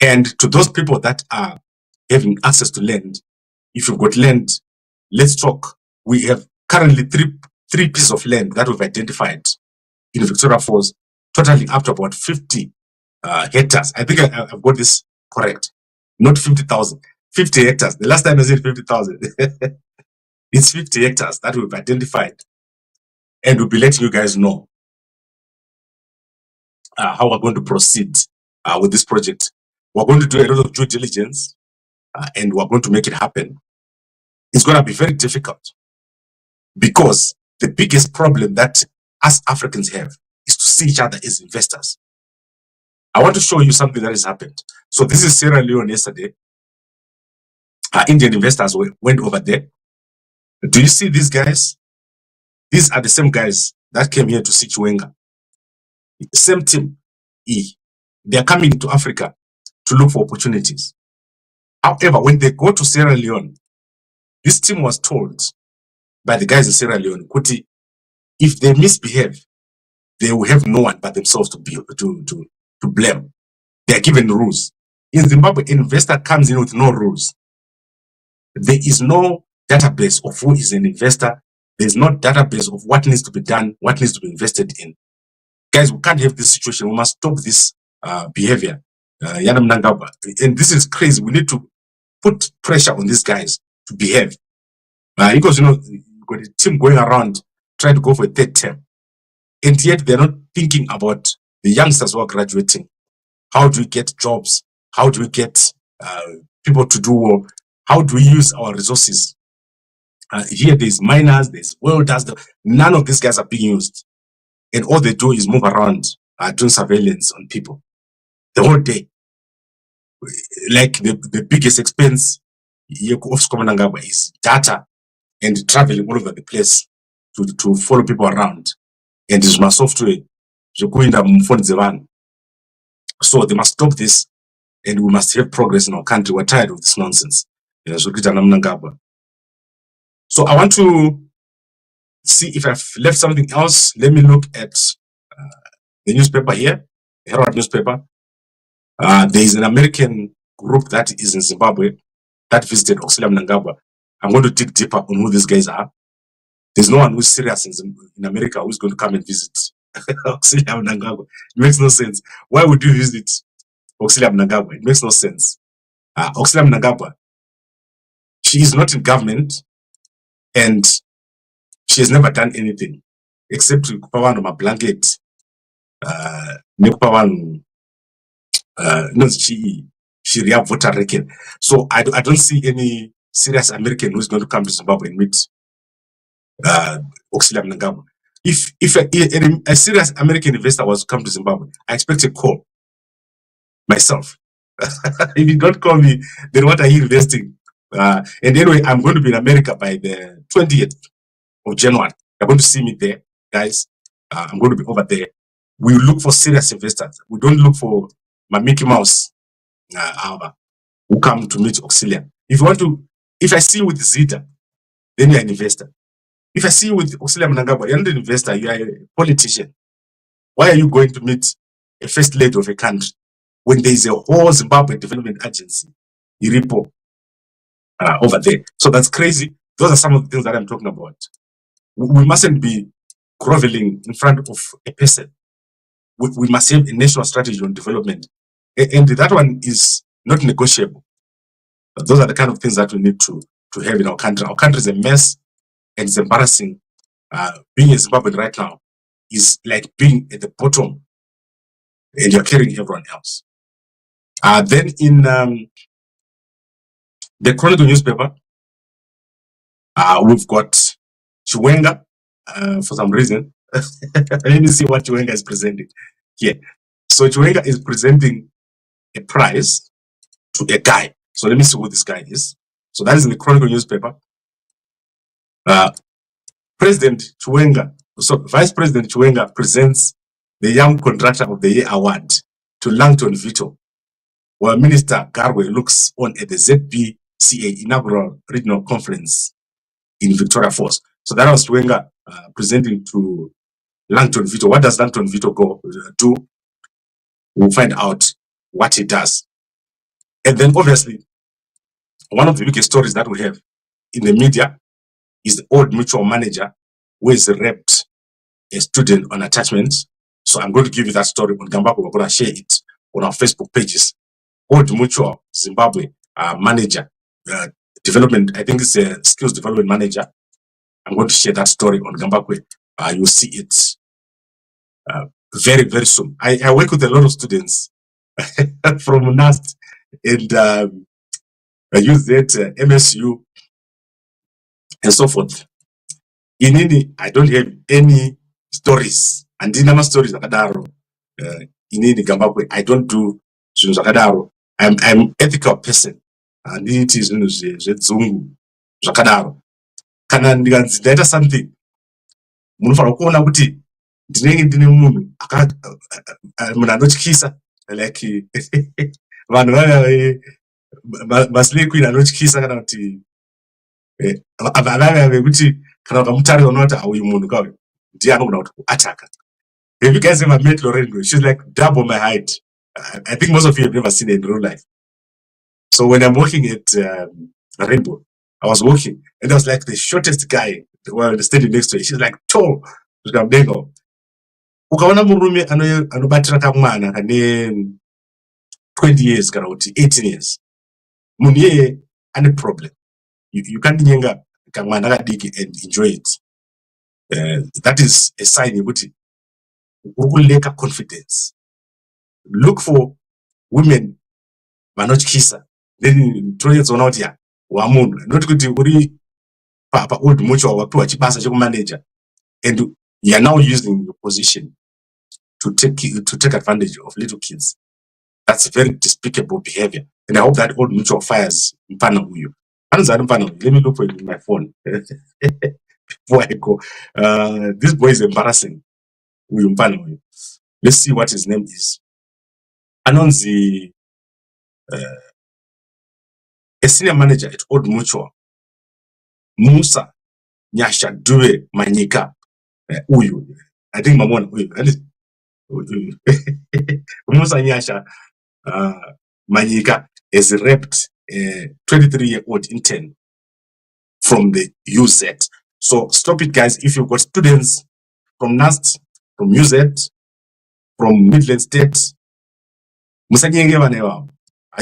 And to those people that are having access to land, if you've got land, let's talk. We have currently three pieces of land that we've identified in Victoria Falls, totaling up to about 50 hectares. I think I've got this correct. Not 50,000, 50 hectares. The last time I said 50,000, it's 50 hectares that we've identified. And we'll be letting you guys know how we're going to proceed with this project. We're going to do a lot of due diligence and we're going to make it happen. It's going to be very difficult because the biggest problem that us Africans have is to see each other as investors. I want to show you something that has happened. So this is Sierra Leone yesterday. Indian investors went over there. Do you see these guys? These are the same guys that came here to see Chiwenga. Same team. They are coming to Africa to look for opportunities. However, when they go to Sierra Leone, this team was told by the guys in Sierra Leone, Kuti, if they misbehave, they will have no one but themselves to blame. They are given rules. In Zimbabwe, an investor comes in with no rules. There is no database of who is an investor. There is no database of what needs to be done, what needs to be invested in. Guys, we can't have this situation. We must stop this behavior. Mnangagwa. And this is crazy. We need to put pressure on these guys to behave. Because, you know, you've got a team going around trying to go for a third term. And yet they're not thinking about the youngsters who are graduating. How do we get jobs? How do we get people to do work? How do we use our resources? Here there's miners, there's welders. None of these guys are being used. And all they do is move around doing surveillance on people the whole day. Like the biggest expense of Mnangagwa is data and traveling all over the place to follow people around. And it's my software. So they must stop this and we must have progress in our country. We're tired of this nonsense. So I want to see if I've left something else. Let me look at the newspaper here, the Herald newspaper. There is an American group that is in Zimbabwe that visited Auxillia Mnangagwa. I'm going to dig deeper on who these guys are. There's no one who's serious in America who's going to come and visit Auxillia Mnangagwa. It makes no sense. Why would you visit Auxillia Mnangagwa? It makes no sense. Auxillia Mnangagwa, she is not in government and she has never done anything except to kupa vanhu mablanket nekupa vanhu she voter reckon. So I don't see any serious American who's going to come to Zimbabwe and meet Auxillia Mnangagwa. If a serious American investor was to come to Zimbabwe, I expect a call myself. If you don't call me, then what are you investing? And anyway, I'm going to be in America by the 20th of January. You're going to see me there, guys. I'm going to be over there. We look for serious investors. We don't look for my Mickey Mouse who come to meet Auxillia. If I see you with Zita, then you're an investor. If I see you with Auxillia Mnangagwa, you're not an investor, you are a politician. Why are you going to meet a first lady of a country when there is a whole Zimbabwe Development Agency, IRIPO, over there? So that's crazy. Those are some of the things that I'm talking about. We mustn't be groveling in front of a person. We must have a national strategy on development. And that one is not negotiable. But those are the kind of things that we need to have in our country. Our country is a mess and it's embarrassing. Being a Zimbabwean right now is like being at the bottom and you're carrying everyone else. Then in the Chronicle newspaper, we've got Chiwenga for some reason. Let me see what Chiwenga is presenting here. So Chiwenga is presenting a prize to a guy. So let me see who this guy is. So that is in the Chronicle newspaper. President Chiwenga, so Vice President Chiwenga presents the Young Contractor of the Year award to Langton Vito, while Minister Garwe looks on at the ZBCA inaugural regional conference in Victoria Falls. So that was Chiwenga presenting to Langton Vito. What does Langton Vito do? We'll find out what he does. And then obviously, one of the biggest stories that we have in the media is the Old Mutual manager who has raped a student on attachment. So I'm going to give you that story on Gambakwe. We're going to share it on our Facebook pages. Old Mutual Zimbabwe manager, development, I think it's a skills development manager. I'm going to share that story on Gambakwe. You'll see it very, very soon. I work with a lot of students from NAST and I use that MSU and so forth. In any, I don't have any stories. And in my stories, in any Gambakwe, I don't do Zakadaro. I'm ethical person. And it is Zungu Zakadaro. Kana ndikanzita something. Munofana kuona kuti ndinenge ndine munhu munhu anotyisa like vanhu vaya maslay queen anotyisa kana kuti vaya vekuti kana ukamutarisa unoona kuti uyu munhu kauyu ndiye anogona kuti kuataka. If you guys ever met Lorraine, she's like double my height. I think most of you have never seen her in real life. So when I'm working at Rainbow, I was walking and I was like the shortest guy while standing next to her. She's like tall. Ukaona murume anobatira kamwana kane 20 years kana kuti 18 years. Munhu iyeye ane problem. You can't nyenga kamwana kadiki and enjoy it. That is a sign yekuti ukuleka confidence. Look for women vanotyisa. Then toyedzona kuti ya wamunhu not kuti uri papa Old Mutual wapiwa chibasa chekumanager and you are now using your position to take advantage of little kids. That's very despicable behavior. And I hope that Old Mutual fires Mpana Uyu. Let me look for it in my phone before I go. This boy is embarrassing. Let's see what his name is. Anonzi, a senior manager at Old Mutual, Musa Nyasha Due Manyika Uyu. I think Mamona Uyu. Musa Nyasha Manyika has raped a 23-year-old intern from the UZ. So stop it, guys. If you've got students from NAST, from UZ, from Midland State, I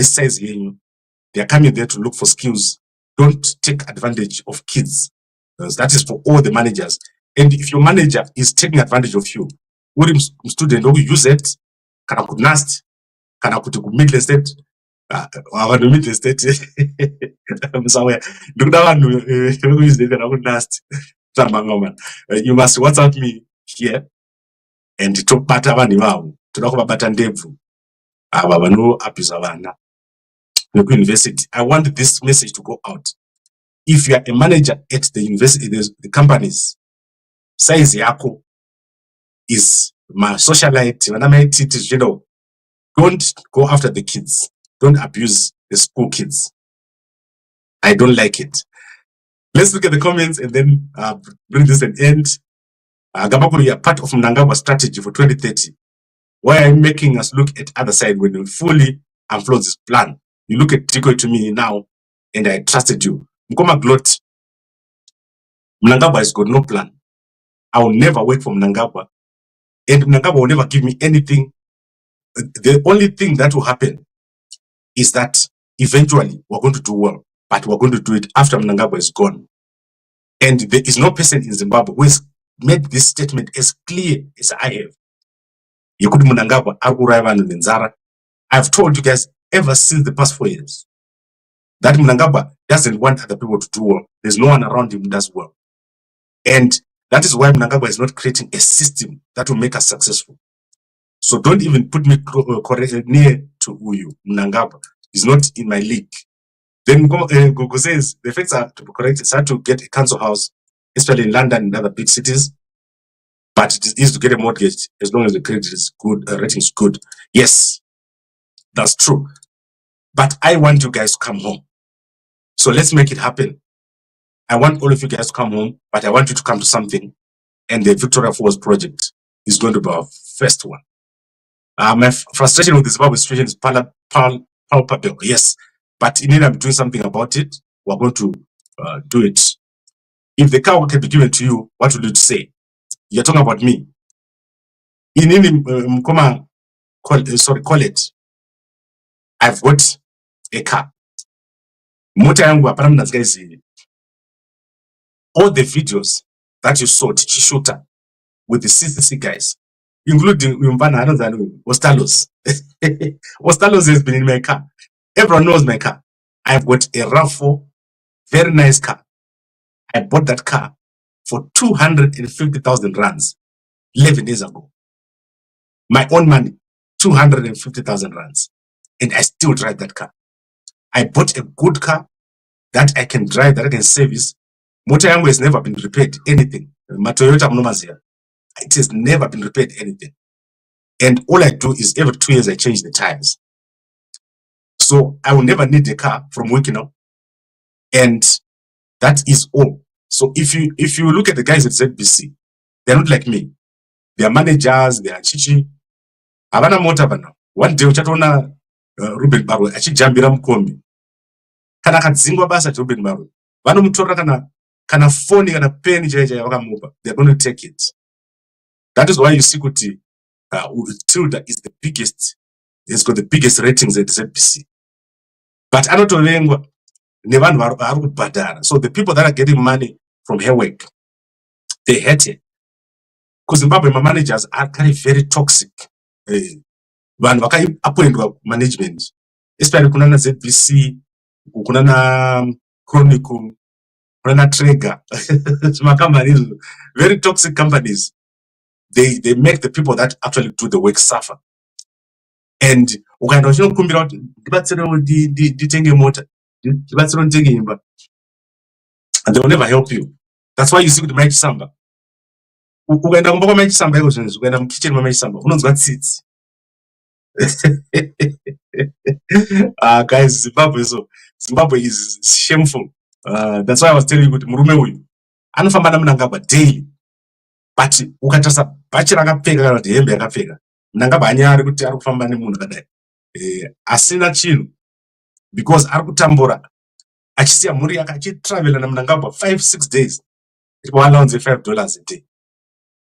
says here, they are coming there to look for skills. Don't take advantage of kids. That is for all the managers. And if your manager is taking advantage of you, student who use it, kana ku NAST, kana kuti ku Midland State, Midland State, somewhere. You must WhatsApp me here and talk bata vanhu vavo. Toda kuvabata ndebvu. Ava vanoabuse vana. University. I want this message to go out. If you are a manager at the university, the companies, size yako is my socialite, don't go after the kids. Don't abuse the school kids. I don't like it. Let's look at the comments and then bring this an end. Gambakwe, you are part of Mnangagwa strategy for 2030. Why are you making us look at other side when you fully unfold this plan? You look at Tiko to me now, and I trusted you. Mkoma Glot, Mnangagwa has got no plan. I will never work for Mnangagwa, and Mnangagwa will never give me anything. The only thing that will happen is that eventually we're going to do well, but we're going to do it after Mnangagwa is gone. And there is no person in Zimbabwe who has made this statement as clear as I have. Yekuti Mnangagwa arikuuraya vanhu nenzara. I've told you guys ever since the past 4 years that Mnangagwa doesn't want other people to do well. There's no one around him who does well. And that is why Mnangagwa is not creating a system that will make us successful. So don't even put me near to Uyu. Mnangagwa is not in my league. Then Gogo says the facts are to be correct. It's hard to get a council house, especially in London and other big cities. But it is easy to get a mortgage as long as the credit is good, rating is good. Yes, that's true. But I want you guys to come home. So let's make it happen. I want all of you guys to come home, but I want you to come to something. And the Victoria Falls project is going to be our first one. My frustration with the Zimbabwe situation is palpable, yes. But in I'm doing something about it. We're going to do it. If the car can be given to you, what will you say? You're talking about me. In call it. I've got a car. Mota yangu hapana mnazikazi. All the videos that you saw Chishuta with the CCC guys, including Ostalos. Ostalos has been in my car. Everyone knows my car. I've got a RAV4, very nice car. I bought that car for 250,000 rands 11 days ago. My own money, 250,000 rands. And I still drive that car. I bought a good car that I can drive, that I can service. Motor yangu has never been repaired anything. My Toyota Mnomazia, it has never been repaired anything. And all I do is every 2 years I change the tires. So I will never need a car from Wikino. And that is all. So if you look at the guys at ZBC, they're not like me. They are managers, they are chichi. Havana mota bana. One day uchatona Ruben Barwe achijambira mkombi. Kana kadzingwa basa Ruben Barwe. Vanomutora kana phone kana pen chaicha vakamupa. They're going to take it. That is why you see kuti Tilda is the biggest. It's got the biggest ratings at ZBC. But anotovengwa nevanhu vari kubhadhara. So the people that are getting money from her work, they hate it. Because Zimbabwe managers are kind of very toxic. Vanhu vakaappointwa management, especially kunana ZBC, kunana Chronicle, kunana Trigger, companies, very toxic companies. They make the people that actually do the work suffer. And ukaenda uchinokumbira kuti ndibatsirewo nditenge mota, ndibatsirewo nditenge imba, and they will never help you. That's why you see with Mike Samba. Ukaenda kumba kwa Mike Samba iko zvinhu, ukaenda mukitchen kwa Mike Samba unonzwa tsitsi. Guys, Zimbabwe is shameful. That's why I was telling you kuti murume uyu anofamba naMnangagwa daily. But ukatarisa bhachi rakapfeka kana kuti hembe yakapfeka, Mnangagwa anyari kuti ari kufamba nemunhu akadai. Asina chinhu, because ari kutambura achisiya mhuri yake achitravela naMnangagwa 5-6 days. Ipo allowance $5 a day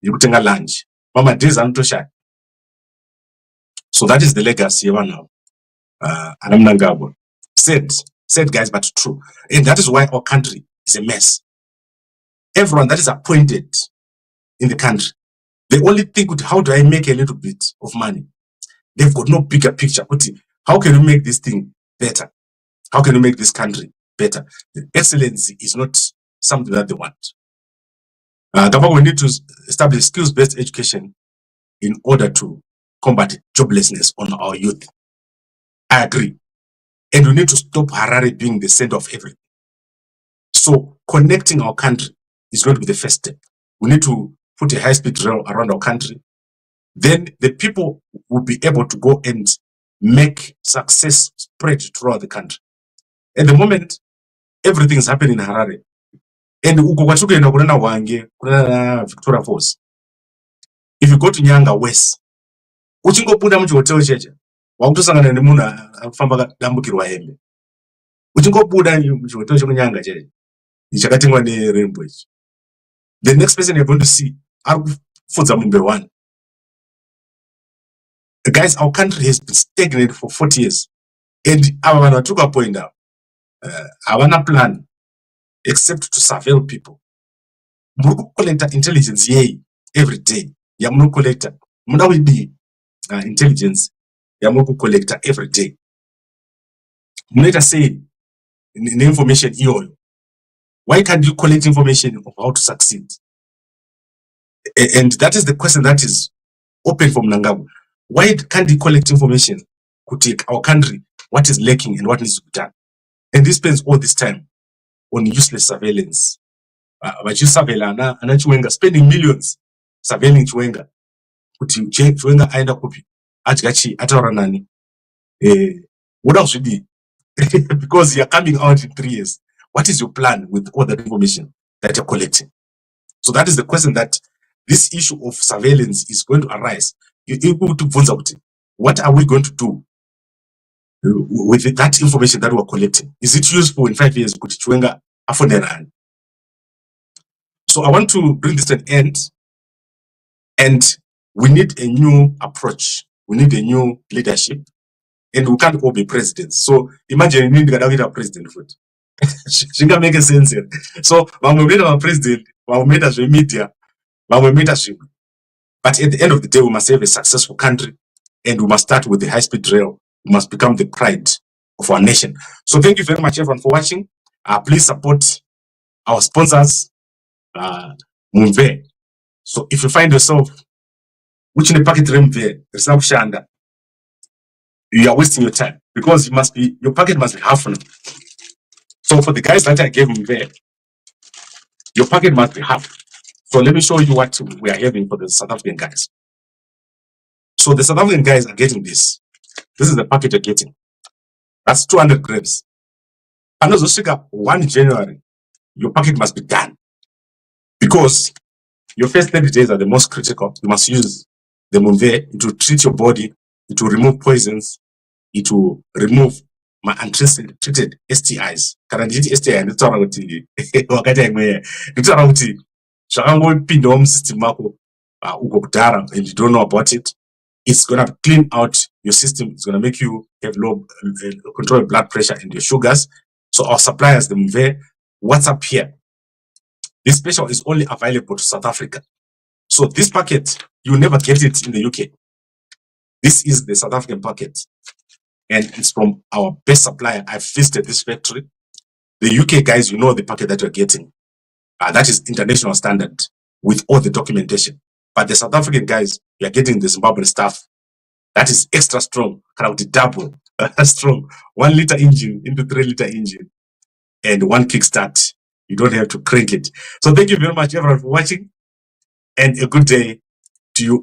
yekutenga lunch. Mama days anotoshaya. So that is the legacy now. Mnangagwa. Said guys, but true. And that is why our country is a mess. Everyone that is appointed in the country, they only think, how do I make a little bit of money? They've got no bigger picture. How can we make this thing better? How can we make this country better? The excellency is not something that they want. Therefore, we need to establish skills-based education in order to combat joblessness on our youth. I agree. And we need to stop Harare being the center of everything. So connecting our country is going to be the first step. We need to put a high-speed rail around our country. Then the people will be able to go and make success spread throughout the country. At the moment, everything is happening in Harare. And uko kwatikuenda kunana Hwange, kunana Victoria Falls. If you go to Nyanga West, uchingobuda muchihotelo cheche, wakutosangana nemunhu afamba dambukirwa hembe. Uchingobuda muchihotelo chemunyanga cheche, chakatengwa neRainbow. The next person you're going to see, arikufudza mumbe 1. Guys, our country has been stagnant for 40 years. And our vanhu vatiri kuapoinda havana plan except to surveil people. Muri kucollecta intelligence yei every day. Yamunocollecta. Muda kudii intelligence yamuri kucollecta every day. Munoita sei neinformation iyoyo? Why can't you collect information of how to succeed? And that is the question that is open for Mnangagwa. Why can't he collect information to take our country, what is lacking and what needs to be done? And he spends all this time on useless surveillance. But you surveil ana Chiwenga, spending millions surveilling Chiwenga. Kuti Chiwenga aenda kupi, adyachi, ataura nani. What else should be? Because you are coming out in 3 years. What is your plan with all that information that you're collecting? So that is the question that this issue of surveillance is going to arise. What are we going to do with that information that we're collecting? Is it useful in 5 years? So I want to bring this to an end, and we need a new approach. We need a new leadership, and we can't all be presidents. So imagine you need a president foot. She can make a sense here. So when we made our president, when we made us media, when we made us. But at the end of the day, we must have a successful country, and we must start with the high-speed rail. We must become the pride of our nation. So thank you very much, everyone, for watching. Please support our sponsors, Mumve. So if you find yourself which in the packet Mumve, there's no shanda, you are wasting your time, because your packet must be half now. So for the guys that I gave Mumve, your packet must be half. So let me show you what we are having for the South African guys. So the South African guys are getting this. This is the packet you're getting. That's 200 grams. And also 1 January, your packet must be done. Because your first 30 days are the most critical. You must use the Mumve to treat your body, to remove poisons, to remove my untreated STIs. Currently, STI and and you don't know about it, it's going to clean out your system. It's going to make you have low control blood pressure and your sugars. So our suppliers, the Mumve, what's up here? This special is only available to South Africa. So this packet, you never get it in the UK. This is the South African packet, and it's from our best supplier. I've visited this factory. The UK guys, you know the packet that you're getting. That is international standard with all the documentation. But the South African guys, you're getting the Zimbabwean stuff. That is extra strong, double strong. 1 liter engine into 3 liter engine and 1 kickstart. You don't have to crank it. So thank you very much, everyone, for watching, and a good day to you.